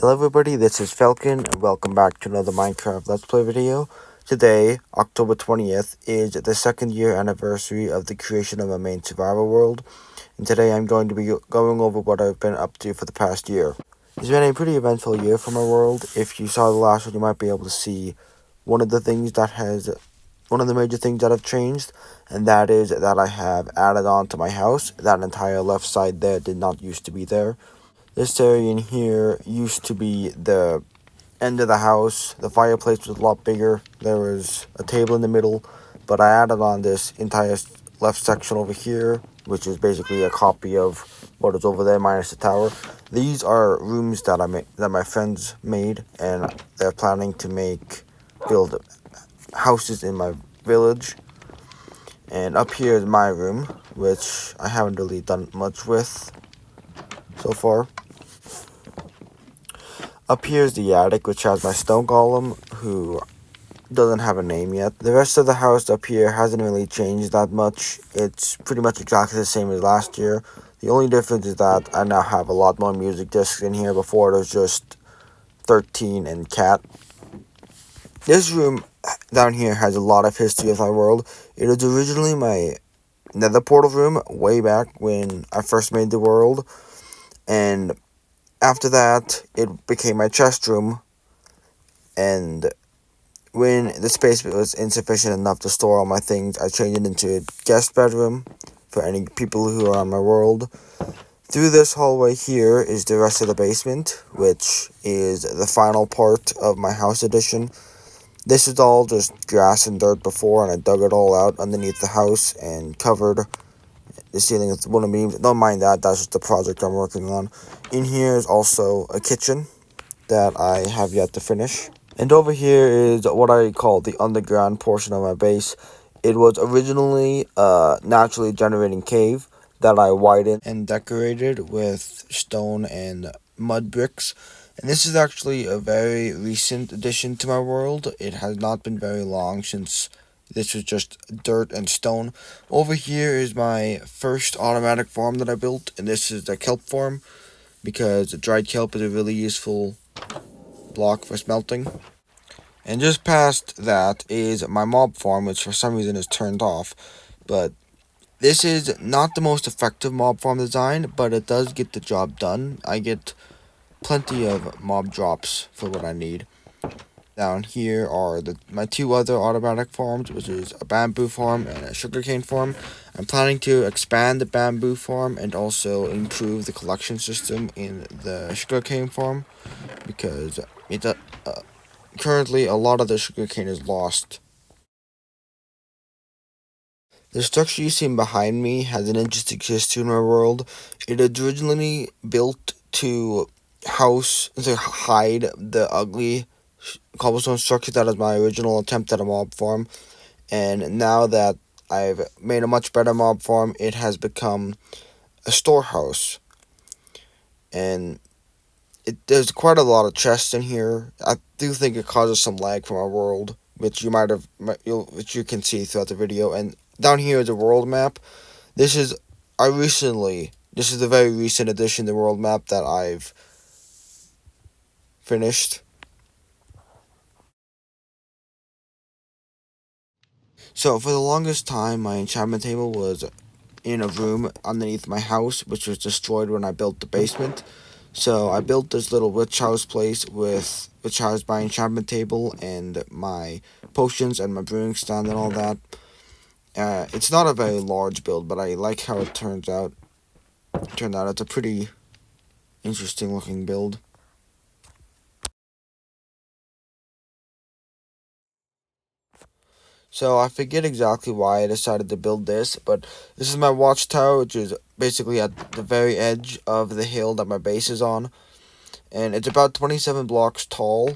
Hello everybody, this is Falcon, and welcome back to another Minecraft Let's Play video. Today, October 20th, is the second year anniversary of the creation of my main survival world, and today I'm going to be going over what I've been up to for the past year. It's been a pretty eventful year for my world. If you saw the last one, you might be able to see one of the major things that have changed, and that is that I have added on to my house. That entire left side there did not used to be there. This area in here used to be the end of the house. The fireplace was a lot bigger. There was a table in the middle, but I added on this entire left section over here, which is basically a copy of what is over there minus the tower. These are rooms that my friends made, and they're planning to build houses in my village. And up here is my room, which I haven't really done much with so far. Up here is the attic, which has my stone golem, who doesn't have a name yet. The rest of the house up here hasn't really changed that much. It's pretty much exactly the same as last year. The only difference is that I now have a lot more music discs in here. Before, it was just 13 and cat. This room down here has a lot of history of my world. It was originally my nether portal room way back when I first made the world, and after that, it became my chest room, and when the space was insufficient enough to store all my things, I changed it into a guest bedroom for any people who are on my world. Through this hallway here is the rest of the basement, which is the final part of my house addition. This is all just grass and dirt before, and I dug it all out underneath the house and covered the ceiling with wooden beams. Don't mind that, that's just the project I'm working on. In here is also a kitchen that I have yet to finish. And over here is what I call the underground portion of my base. It was originally a naturally generating cave that I widened and decorated with stone and mud bricks. And this is actually a very recent addition to my world. It has not been very long since this was just dirt and stone. Over here is my first automatic farm that I built, and this is the kelp farm, because dried kelp is a really useful block for smelting. And just past that is my mob farm, which for some reason is turned off. But this is not the most effective mob farm design, but it does get the job done. I get plenty of mob drops for what I need. Down here are my two other automatic farms, which is a bamboo farm and a sugarcane farm. I'm planning to expand the bamboo farm and also improve the collection system in the sugarcane farm, because currently a lot of the sugarcane is lost. The structure you see behind me has an interesting history in my world. It was originally built to hide the ugly cobblestone structure that is my original attempt at a mob farm. And now that I've made a much better mob farm, it has become a storehouse. And there's quite a lot of chests in here. I do think it causes some lag from our world, which which you can see throughout the video. And down here is a world map. This is the very recent addition to the world map that I've finished. So for the longest time, my enchantment table was in a room underneath my house, which was destroyed when I built the basement. So I built this little witch house place which housed my enchantment table and my potions and my brewing stand and all that. It's not a very large build, but I like how it turned out. It's a pretty interesting looking build. So I forget exactly why I decided to build this, but this is my watchtower, which is basically at the very edge of the hill that my base is on. And it's about 27 blocks tall.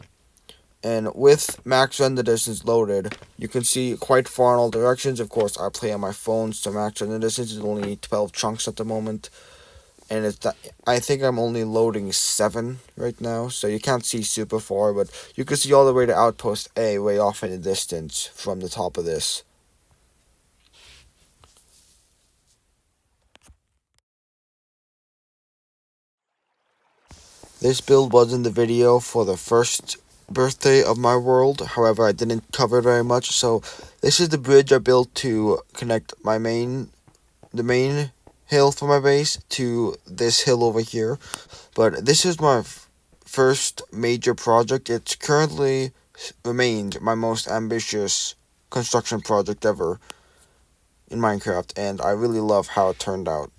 And with max render distance loaded, you can see quite far in all directions. Of course, I play on my phone, so max render distance is only 12 chunks at the moment. And I think I'm only loading 7 right now, so you can't see super far, but you can see all the way to Outpost A way off in the distance from the top of this. This build was in the video for the first birthday of my world, however I didn't cover very much, so this is the bridge I built to connect the main hill for my base to this hill over here. But this is my first major project. It's currently remained my most ambitious construction project ever in Minecraft, and I really love how it turned out.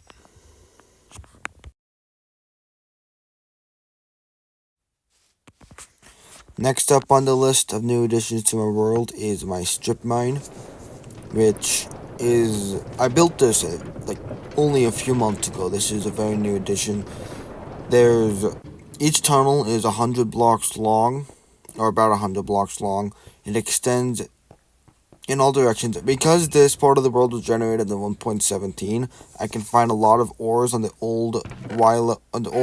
Next up on the list of new additions to my world is my strip mine, which is, I built this like only a few months ago. This is a very new addition. Each tunnel is 100 blocks long, or about 100 blocks long. It extends in all directions. Because this part of the world was generated in 1.17, I can find a lot of ores on the old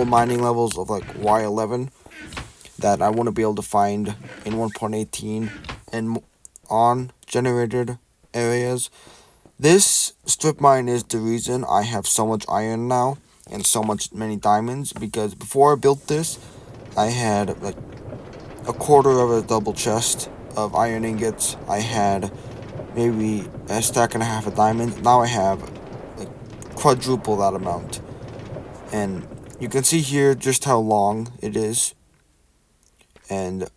mining levels of like Y11 that I wouldn't be able to find in 1.18 and on generated areas. This strip mine is the reason I have so much iron now and many diamonds, because before I built this, I had like a quarter of a double chest of iron ingots. I had maybe a stack and a half of diamonds. Now I have like quadruple that amount. And you can see here just how long it is. And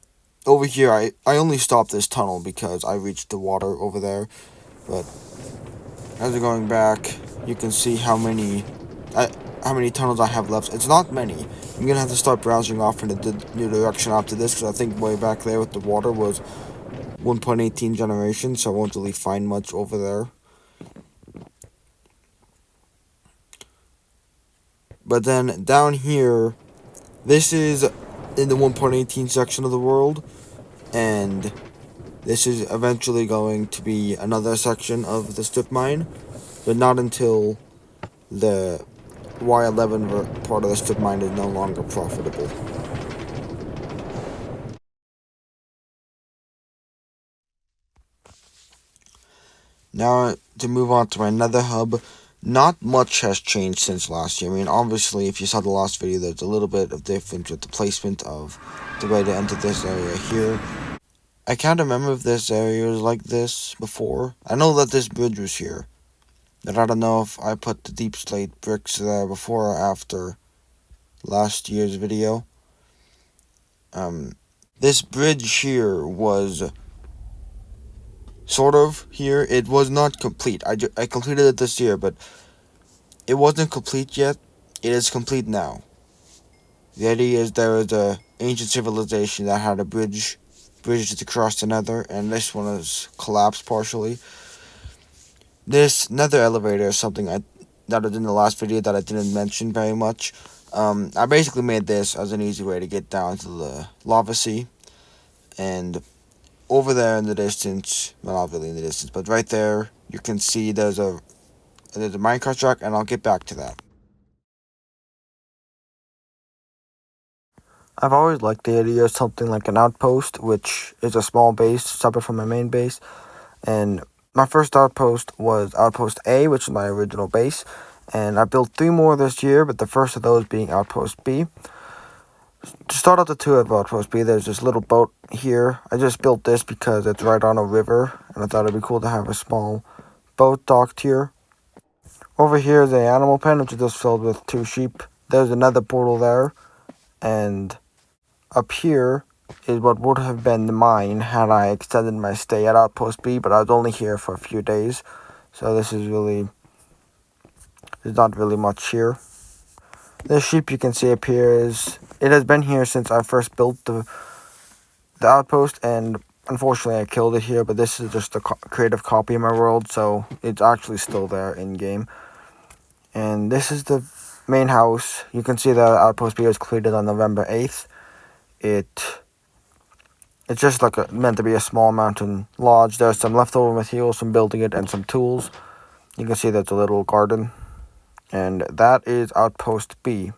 over here, I only stopped this tunnel because I reached the water over there. But as we're going back, you can see how many tunnels I have left. It's not many. I'm gonna have to start browsing off in a new direction after this, because I think way back there with the water was 1.18 generation, so I won't really find much over there. But then down here, this is in the 1.18 section of the world, and this is eventually going to be another section of the strip mine, but not until the Y11 part of the strip mine is no longer profitable. Now to move on to my nether hub. Not much has changed since last year. I mean, obviously, if you saw the last video, there's a little bit of difference with the placement of the way to enter this area here. I can't remember if this area was like this before. I know that this bridge was here, but I don't know if I put the deep slate bricks there before or after last year's video. This bridge here was sort of here. It was not complete. I completed it this year, but it wasn't complete yet. It is complete now. The idea is there is a ancient civilization that had a bridge across the nether, and this one is collapsed partially. This nether elevator is something that was in the last video that I didn't mention very much. I basically made this as an easy way to get down to the lava sea, and over there in the distance, well, not really in the distance, but right there, you can see there's a minecart track, and I'll get back to that. I've always liked the idea of something like an outpost, which is a small base separate from my main base. And my first outpost was Outpost A, which is my original base. And I built 3 more this year, but the first of those being Outpost B. To start out the 2 of Outpost B, there's this little boat here. I just built this because it's right on a river, and I thought it'd be cool to have a small boat docked here. Over here is the animal pen, which is just filled with 2 sheep. There's another portal there, and up here is what would have been the mine had I extended my stay at Outpost B, but I was only here for a few days, so there's not really much here. This sheep you can see up here it has been here since I first built the outpost, and unfortunately I killed it here, but this is just a creative copy of my world, so it's actually still there in game. And this is the main house. You can see that Outpost B was completed on November 8th. It's just like meant to be a small mountain lodge. There's some leftover materials from building it and some tools. You can see there's a little garden. And that is Outpost B.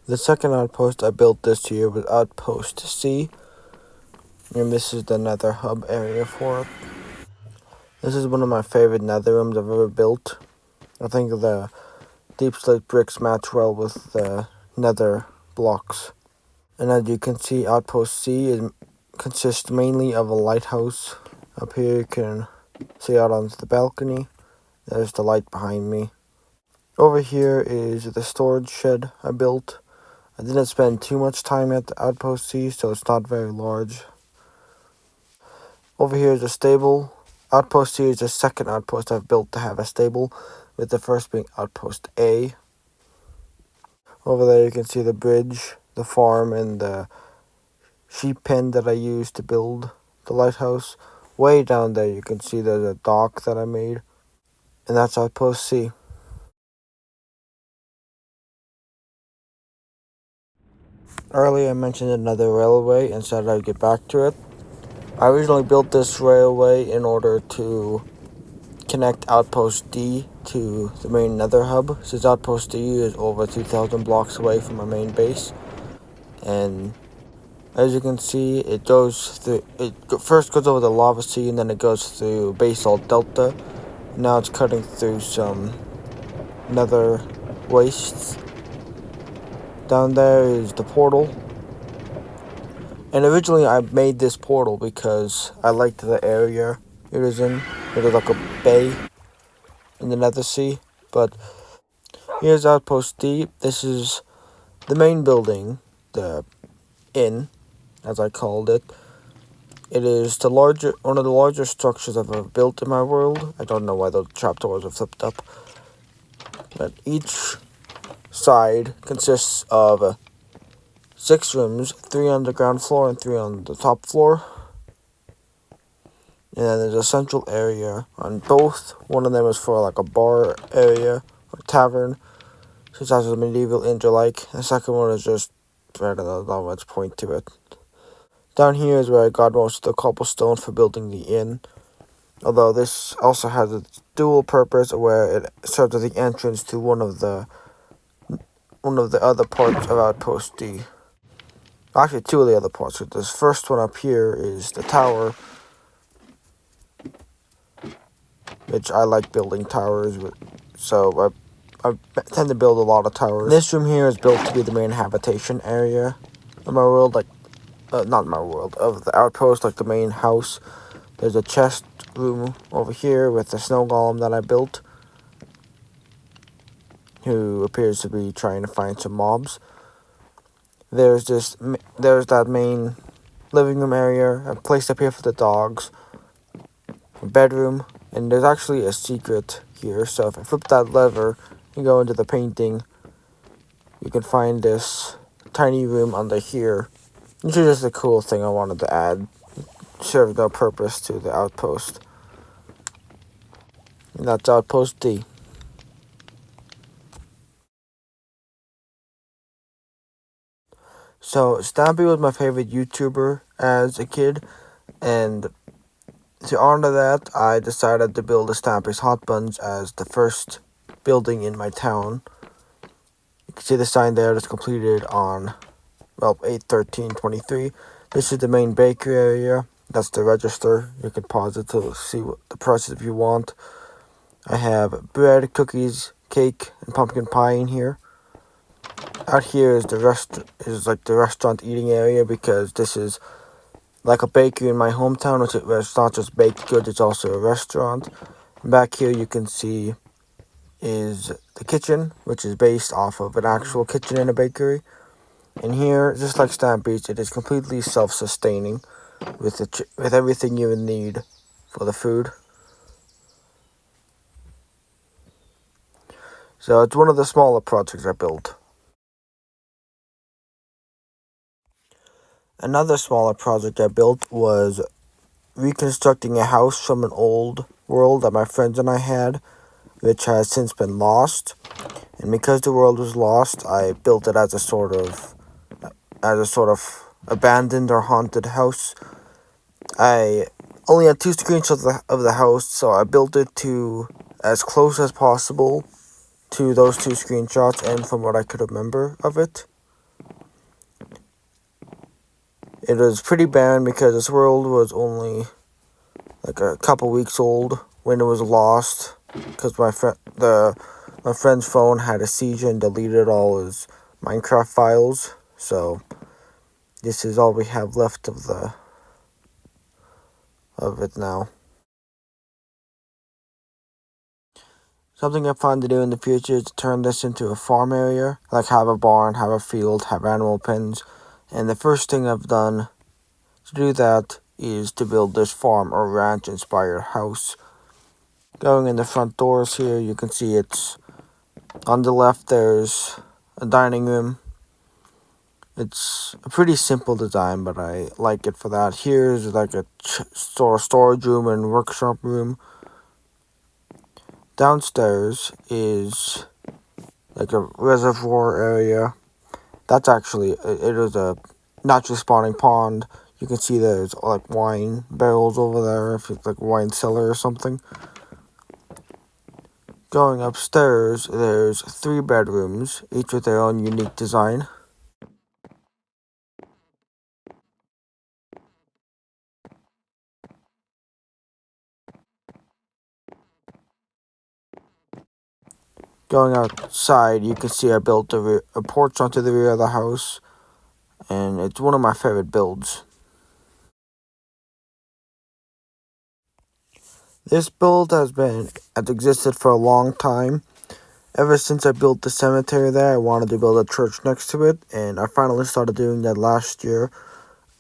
The second outpost I built this year was Outpost C. And this is the nether hub area for it. This is one of my favorite nether rooms I've ever built. I think the deep slate bricks match well with the nether blocks. And as you can see, Outpost C consists mainly of a lighthouse. Up here you can see out onto the balcony. There's the light behind me. Over here is the storage shed I built. I didn't spend too much time at the Outpost C, so it's not very large. Over here is a stable. Outpost C is the second outpost I've built to have a stable, with the first being Outpost A. Over there you can see the bridge, the farm, and the sheep pen that I used to build the lighthouse. Way down there you can see there's a dock that I made, and that's Outpost C. Earlier I mentioned another railway and said I'd get back to it. I originally built this railway in order to connect Outpost D to the main nether hub, since Outpost D is over 2,000 blocks away from my main base. And as you can see, it first goes over the lava sea, and then it goes through basalt delta. Now it's cutting through some nether wastes. Down there is the portal. And originally I made this portal because I liked the area it was in. It was like a bay in the nether sea. But here's Outpost D. This is the main building, the inn, as I called it. It is one of the larger structures I've ever built in my world. I don't know why the trapdoors are flipped up. But each side consists of 6 rooms, 3 on the ground floor and 3 on the top floor. And then there's a central area on both. One of them is for like a bar area, or tavern, since that's a medieval inn like. The second one is just, I don't know, not much point to it. Down here is where I got most of the cobblestone for building the inn. Although this also has a dual purpose where it serves as the entrance to one of the other parts of Outpost D. Actually, 2 of the other parts. So this first one up here is the tower, which I like building towers with, so I tend to build a lot of towers. This room here is built to be the main habitation area of my world, not my world, of the outpost, like the main house. There's a chest room over here with the snow golem that I built, who appears to be trying to find some mobs. There's that main living room area, a place up here for the dogs, a bedroom, and there's actually a secret here. So if I flip that lever and go into the painting, you can find this tiny room under here. This is just a cool thing I wanted to add. Serves no purpose to the outpost. And that's Outpost D. So, Stampy was my favorite YouTuber as a kid, and to honor that, I decided to build a Stampy's Hot Buns as the first building in my town. You can see the sign there that's completed on, 8/13/23. This is the main bakery area. That's the register. You can pause it to see what the prices if you want. I have bread, cookies, cake, and pumpkin pie in here. Out here is the restaurant eating area, because this is like a bakery in my hometown, which it's not just baked goods, it's also a restaurant. And back here you can see is the kitchen, which is based off of an actual kitchen in a bakery. And here, just like Stampy's, it is completely self-sustaining with everything you would need for the food. So it's one of the smaller projects I built. Another smaller project I built was reconstructing a house from an old world that my friends and I had, which has since been lost. And because the world was lost, I built it as a sort of abandoned or haunted house. I only had 2 screenshots of the house, so I built it to as close as possible to those 2 screenshots and from what I could remember of it. It was pretty barren because this world was only like a couple weeks old when it was lost, because my friend's phone had a seizure and deleted all his Minecraft files. So this is all we have left of it now. Something I plan to do in the future is to turn this into a farm area, like have a barn, have a field, have animal pens. And the first thing I've done to do that is to build this farm or ranch inspired house. Going in the front doors here, you can see it's on the left. There's a dining room. It's a pretty simple design, but I like it for that. Here's like a storage room and workshop room. Downstairs is like a reservoir area. That's actually, it is a naturally spawning pond. You can see there's like wine barrels over there, if it's like a wine cellar or something. Going upstairs, there's 3 bedrooms, each with their own unique design. Going outside, you can see I built a porch onto the rear of the house, and it's one of my favorite builds. This build has existed for a long time. Ever since I built the cemetery there, I wanted to build a church next to it, and I finally started doing that last year.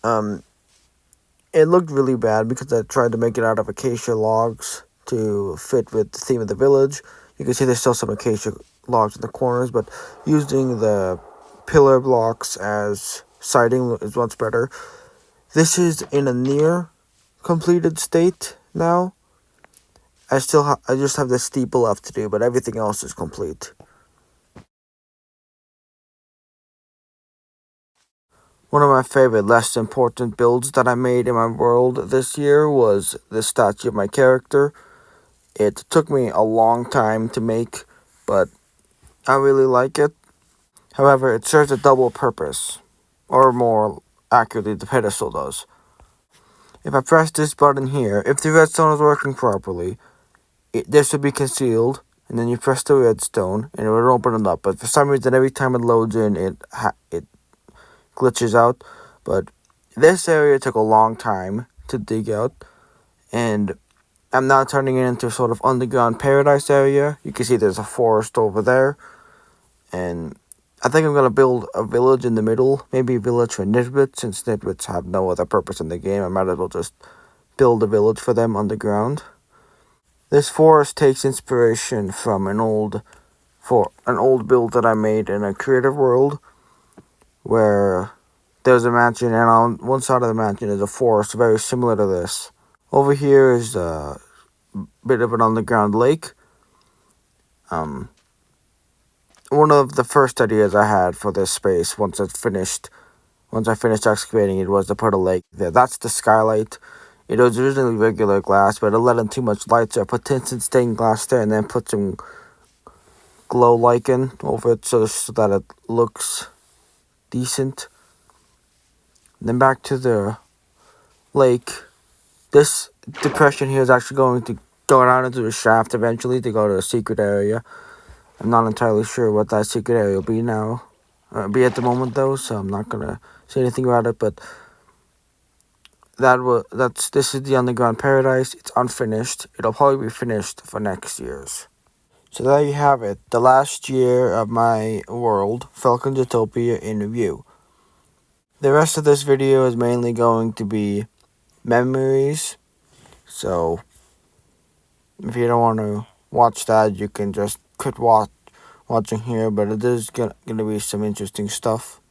It looked really bad because I tried to make it out of acacia logs to fit with the theme of the village. You can see there's still some acacia logs in the corners, but using the pillar blocks as siding is much better. This is in a near completed state now. I just have the steeple left to do, but everything else is complete. One of my favorite, less important builds that I made in my world this year was the statue of my character. It took me a long time to make, but I really like it. However, it serves a double purpose, or more accurately, the pedestal does. If I press this button here, if the redstone is working properly, this would be concealed, and then you press the redstone, and it would open it up. But for some reason, every time it loads in, it glitches out. But this area took a long time to dig out, and I'm now turning it into a sort of underground paradise area. You can see there's a forest over there, and I think I'm going to build a village in the middle, maybe a village for nitwits, since nitwits have no other purpose in the game. I might as well just build a village for them underground. This forest takes inspiration from an old build that I made in a creative world, where there's a mansion, and on one side of the mansion is a forest very similar to this. Over here is a bit of an underground lake. One of the first ideas I had for this space, once I finished excavating it, was to put a lake there. That's the skylight. It was originally regular glass, but it let in too much light, so I put tinted stained glass there, and then put some glow lichen over it so that it looks decent. Then back to the lake. This depression here is actually going to go down into a shaft eventually to go to a secret area. I'm not entirely sure what that secret area will be at the moment though, so I'm not gonna say anything about it. But this is the underground paradise. It's unfinished. It'll probably be finished for next year's. So there you have it, the last year of my world, Falcon's Utopia, in review. The rest of this video is mainly going to be memories, so if you don't want to watch that, you can just quit watching here, but it is gonna be some interesting stuff.